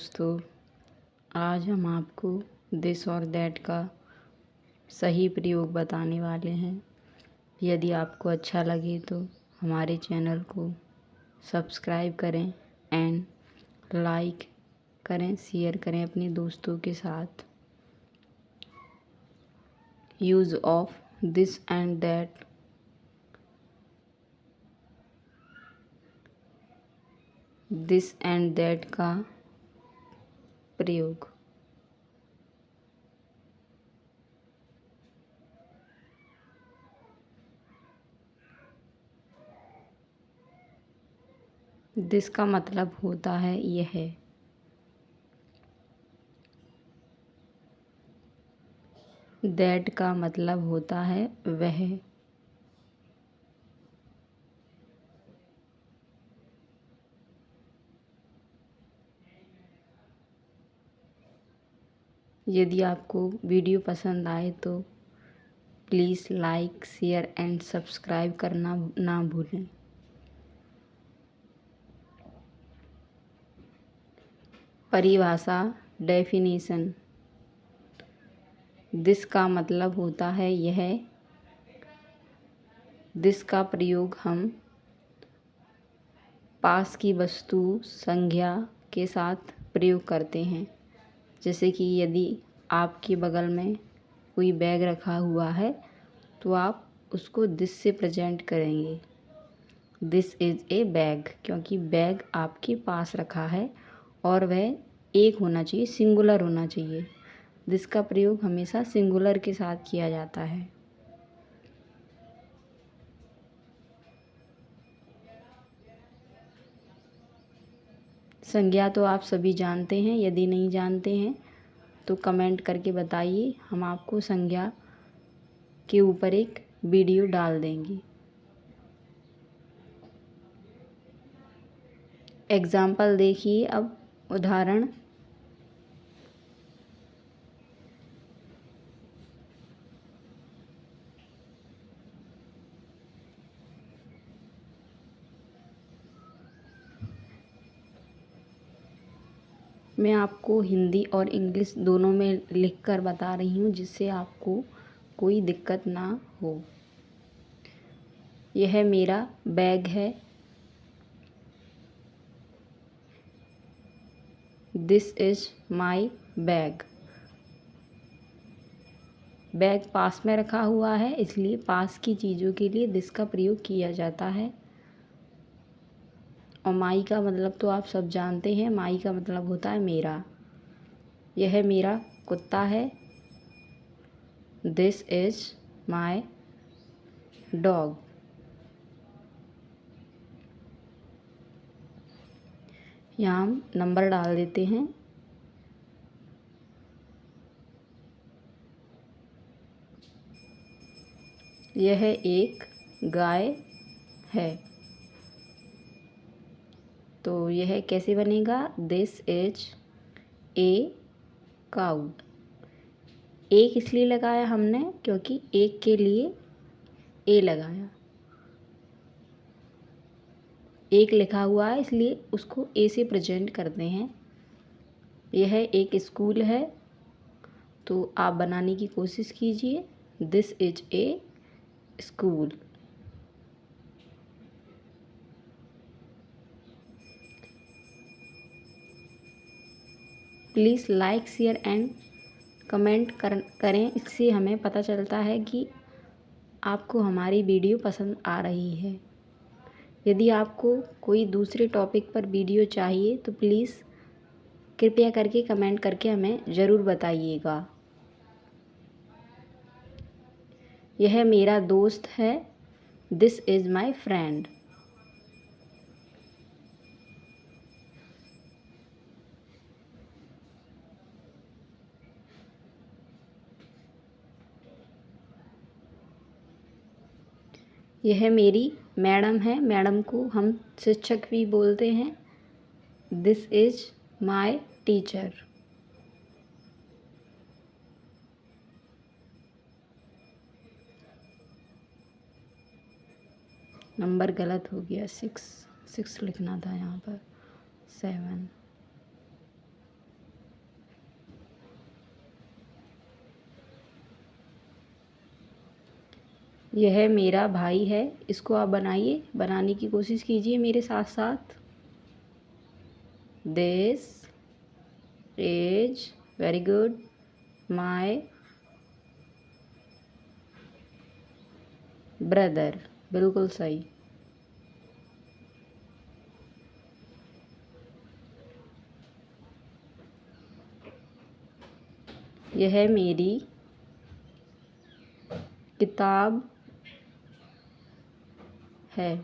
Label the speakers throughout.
Speaker 1: दोस्तों, आज हम आपको दिस और दैट का सही प्रयोग बताने वाले हैं। यदि आपको अच्छा लगे तो हमारे चैनल को सब्सक्राइब करें एंड लाइक करें, शेयर करें अपने दोस्तों के साथ। Use of this and that. This and that का प्रयोग। दिस का मतलब होता है यह। दैट का मतलब होता है वह। यदि आपको वीडियो पसंद आए तो please like, share and subscribe करना ना भूलें। परिभाषा, डेफिनेशन। दिस का मतलब होता है यह। दिस का प्रयोग हम पास की वस्तु संज्ञा के साथ प्रयोग करते हैं। जैसे कि यदि आपके बगल में कोई बैग रखा हुआ है तो आप उसको दिस से प्रेजेंट करेंगे। दिस इज़ ए बैग, क्योंकि बैग आपके पास रखा है और वह एक होना चाहिए, सिंगुलर होना चाहिए। दिस का प्रयोग हमेशा सिंगुलर के साथ किया जाता है। संज्ञा तो आप सभी जानते हैं, यदि नहीं जानते हैं तो कमेंट करके बताइए, हम आपको संज्ञा के ऊपर एक वीडियो डाल देंगे। एग्जाम्पल देखिए अब, उदाहरण। मैं आपको हिंदी और इंग्लिश दोनों में लिखकर बता रही हूँ, जिससे आपको कोई दिक्कत ना हो। यह मेरा बैग है। This is my bag. Bag पास में रखा हुआ है, इसलिए पास की चीज़ों के लिए दिस का प्रयोग किया जाता है। और माई का मतलब तो आप सब जानते हैं, माई का मतलब होता है मेरा। यह मेरा कुत्ता है। This is my dog. यहाँ हम नंबर डाल देते हैं। यह एक गाय है। तो यह कैसे बनेगा? दिस इज ए काऊ। एक इसलिए लगाया हमने क्योंकि एक के लिए ए लगाया। एक लिखा हुआ है इसलिए उसको ए से प्रेजेंट करते हैं। यह एक स्कूल है, तो आप बनाने की कोशिश कीजिए। This is a school. Please like, share and comment करें। इससे हमें पता चलता है कि आपको हमारी वीडियो पसंद आ रही है। यदि आपको कोई दूसरे टॉपिक पर वीडियो चाहिए तो प्लीज़ कृपया करके कमेंट करके हमें ज़रूर बताइएगा। यह मेरा दोस्त है। This is my friend. यह मेरी मैडम है। मैडम को हम शिक्षक भी बोलते हैं। This is my teacher. Number गलत हो गया, 6 लिखना था यहाँ पर, 7। यह मेरा भाई है। इसको आप बनाइए, बनाने की कोशिश कीजिए मेरे साथ साथ। This is, very good, my brother, बिल्कुल सही। यह मेरी किताब है।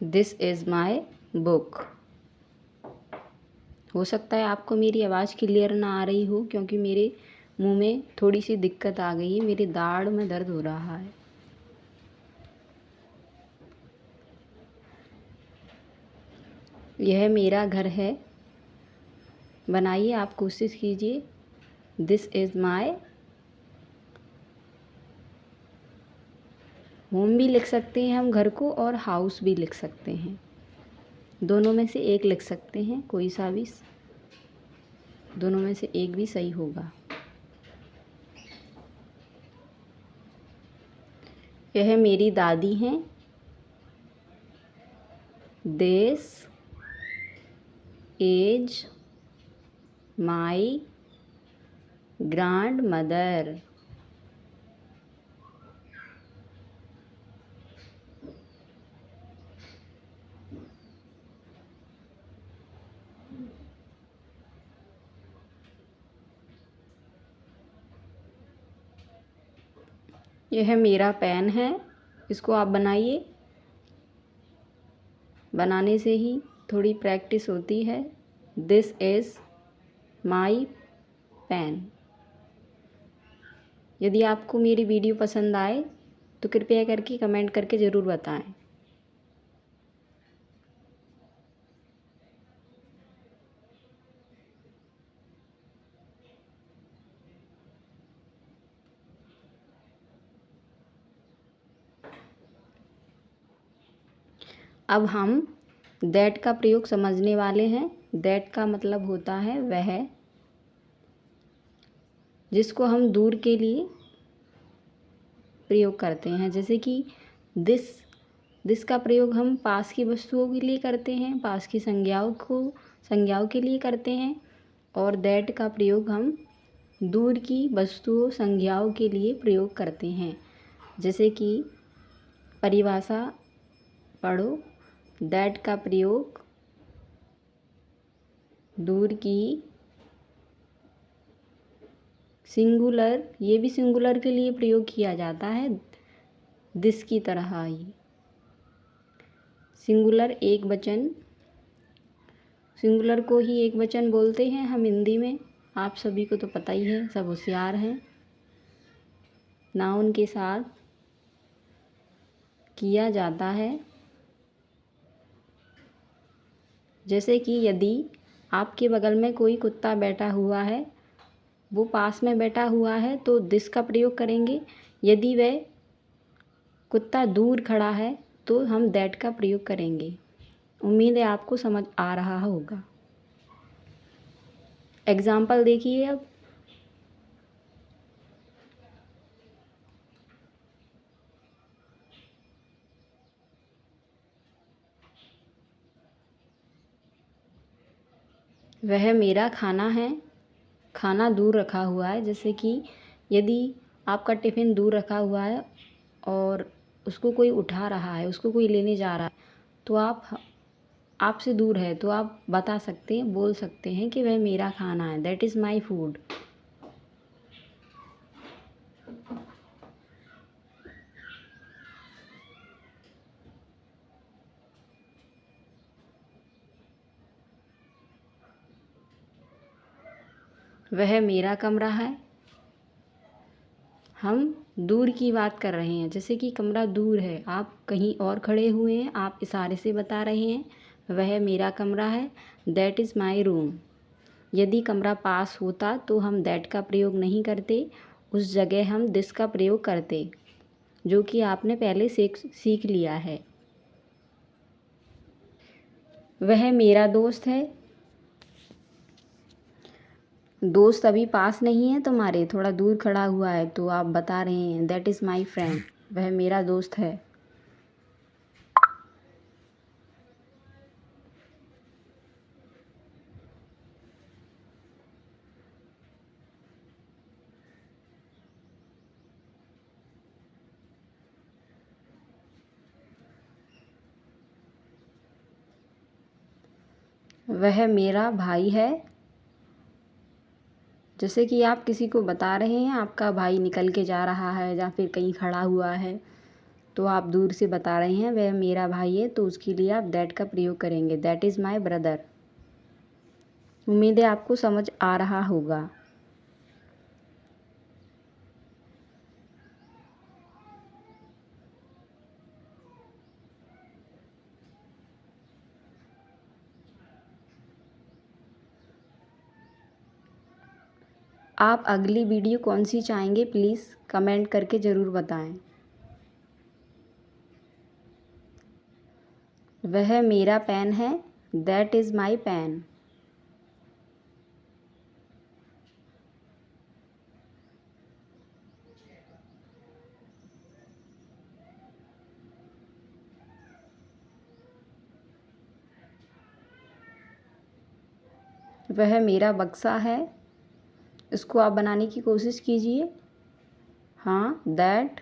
Speaker 1: This is my book. हो सकता है आपको मेरी आवाज़ क्लियर ना आ रही हो, क्योंकि मेरे मुंह में थोड़ी सी दिक्कत आ गई है, मेरी दाढ़ में दर्द हो रहा है। यह मेरा घर है। बनाइए, आप कोशिश कीजिए। दिस इज़ माय होम भी लिख सकते हैं हम घर को, और हाउस भी लिख सकते हैं। दोनों में से एक लिख सकते हैं, कोई सा भी, दोनों में से एक भी सही होगा। यह मेरी दादी हैं। This is my grand mother. यह मेरा पेन है। इसको आप बनाइए। बनाने से ही थोड़ी प्रैक्टिस होती है। This is my pen. यदि आपको मेरी वीडियो पसंद आए तो कृपया करके कमेंट करके ज़रूर बताएं। अब हम दैट का प्रयोग समझने वाले हैं। दैट का मतलब होता है वह, जिसको हम दूर के लिए प्रयोग करते हैं। जैसे कि दिस का प्रयोग हम पास की वस्तुओं के लिए करते हैं, पास की संज्ञाओं के लिए करते हैं। और दैट का प्रयोग हम दूर की वस्तुओं, संज्ञाओं के लिए प्रयोग करते हैं। जैसे कि परिभाषा पढ़ो। दैट का प्रयोग दूर की, सिंगुलर, ये भी सिंगुलर के लिए प्रयोग किया जाता है, दिस की तरह ही। सिंगुलर एक वचन, सिंगुलर को ही एक वचन बोलते हैं हम हिंदी में। आप सभी को तो पता ही है, सब होशियार हैं। नाउन के साथ किया जाता है। जैसे कि यदि आपके बगल में कोई कुत्ता बैठा हुआ है, वो पास में बैठा हुआ है, तो दिस का प्रयोग करेंगे। यदि वह कुत्ता दूर खड़ा है तो हम दैट का प्रयोग करेंगे। उम्मीद है आपको समझ आ रहा होगा। एग्जाम्पल देखिए अब। वह मेरा खाना है। खाना दूर रखा हुआ है। जैसे कि यदि आपका टिफ़िन दूर रखा हुआ है और उसको कोई उठा रहा है, उसको कोई लेने जा रहा है, तो आपसे दूर है तो आप बता सकते हैं, बोल सकते हैं कि वह मेरा खाना है, दैट इज़ माई फूड। वह मेरा कमरा है। हम दूर की बात कर रहे हैं। जैसे कि कमरा दूर है, आप कहीं और खड़े हुए हैं, आप इशारे से बता रहे हैं वह मेरा कमरा है, दैट इज़ माई रूम। यदि कमरा पास होता तो हम दैट का प्रयोग नहीं करते, उस जगह हम दिस का प्रयोग करते, जो कि आपने पहले सीख लिया है। वह मेरा दोस्त है। दोस्त अभी पास नहीं है तुम्हारे, थोड़ा दूर खड़ा हुआ है, तो आप बता रहे हैं दैट इज़ माई फ्रेंड, वह मेरा दोस्त है। वह मेरा भाई है। जैसे कि आप किसी को बता रहे हैं आपका भाई निकल के जा रहा है या फिर कहीं खड़ा हुआ है, तो आप दूर से बता रहे हैं वह मेरा भाई है, तो उसके लिए आप दैट का प्रयोग करेंगे, दैट इज़ माई ब्रदर। उम्मीद है आपको समझ आ रहा होगा। आप अगली वीडियो कौन सी चाहेंगे प्लीज़ कमेंट करके ज़रूर बताएं। वह मेरा पेन है, दैट इज़ माई पेन। वह मेरा बक्सा है। इसको आप बनाने की कोशिश कीजिए। हाँ, that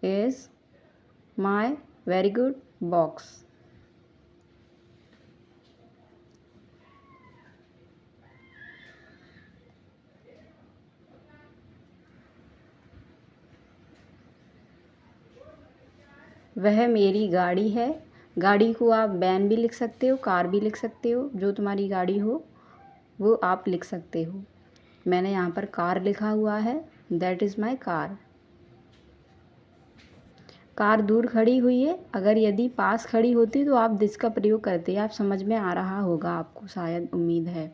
Speaker 1: is my very good box. वह मेरी गाड़ी है। गाड़ी को आप वैन भी लिख सकते हो, कार भी लिख सकते हो, जो तुम्हारी गाड़ी हो वो आप लिख सकते हो। मैंने यहाँ पर कार लिखा हुआ है, that is my car. Car दूर खड़ी हुई है, अगर यदि पास खड़ी होती तो आप दिस का प्रयोग करते। आप समझ में आ रहा होगा आपको, शायद, उम्मीद है।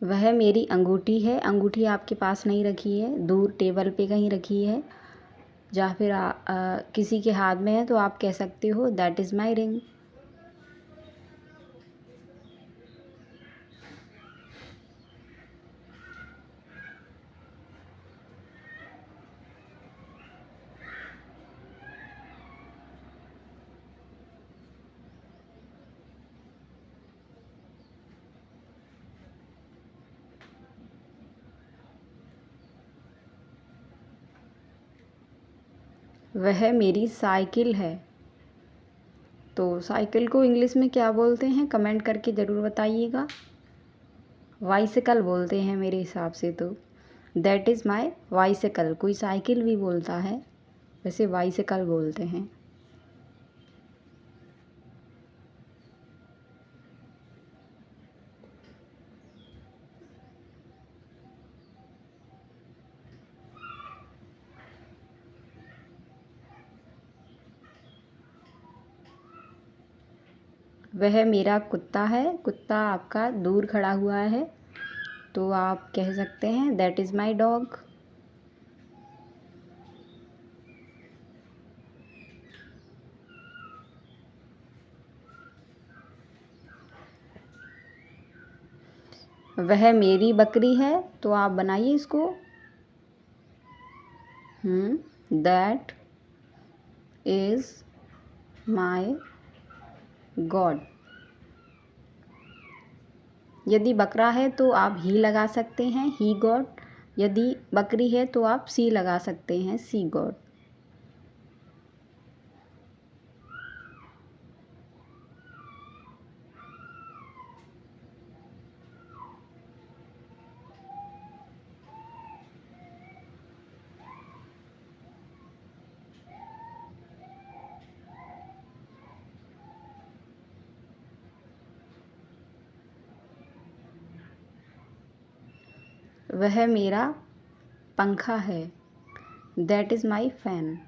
Speaker 1: वह मेरी अंगूठी है। अंगूठी आपके पास नहीं रखी है, दूर टेबल पे कहीं रखी है, या फिर किसी के हाथ में है, तो आप कह सकते हो दैट इज़ माई रिंग। वह मेरी साइकिल है। तो साइकिल को इंग्लिश में क्या बोलते हैं कमेंट करके ज़रूर बताइएगा। बाइसिकल बोलते हैं मेरे हिसाब से तो। That is my bicycle. कोई साइकिल भी बोलता है, वैसे बाइसिकल बोलते हैं। वह मेरा कुत्ता है। कुत्ता आपका दूर खड़ा हुआ है, तो आप कह सकते हैं दैट इज़ माई डॉग। वह मेरी बकरी है, तो आप बनाइए इसको। That is my God. यदि बकरा है तो आप ही लगा सकते हैं, ही गॉड। यदि बकरी है तो आप सी लगा सकते हैं, सी गॉड। वह मेरा पंखा है, दैट इज़ माई फैन।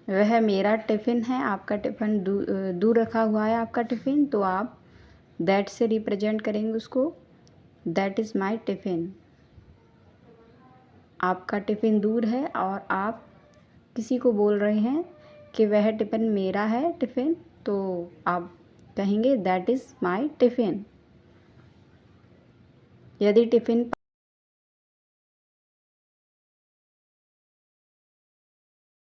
Speaker 1: वह मेरा टिफ़िन है, आपका टिफ़िन दूर रखा हुआ है आपका टिफ़िन, तो आप दैट से रिप्रेजेंट करेंगे उसको। That is my tiffin. आपका टिफ़िन दूर है और आप किसी को बोल रहे हैं कि वह टिफ़िन मेरा है टिफ़िन, तो आप कहेंगे दैट इज़ माय टिफ़िन। यदि टिफ़िन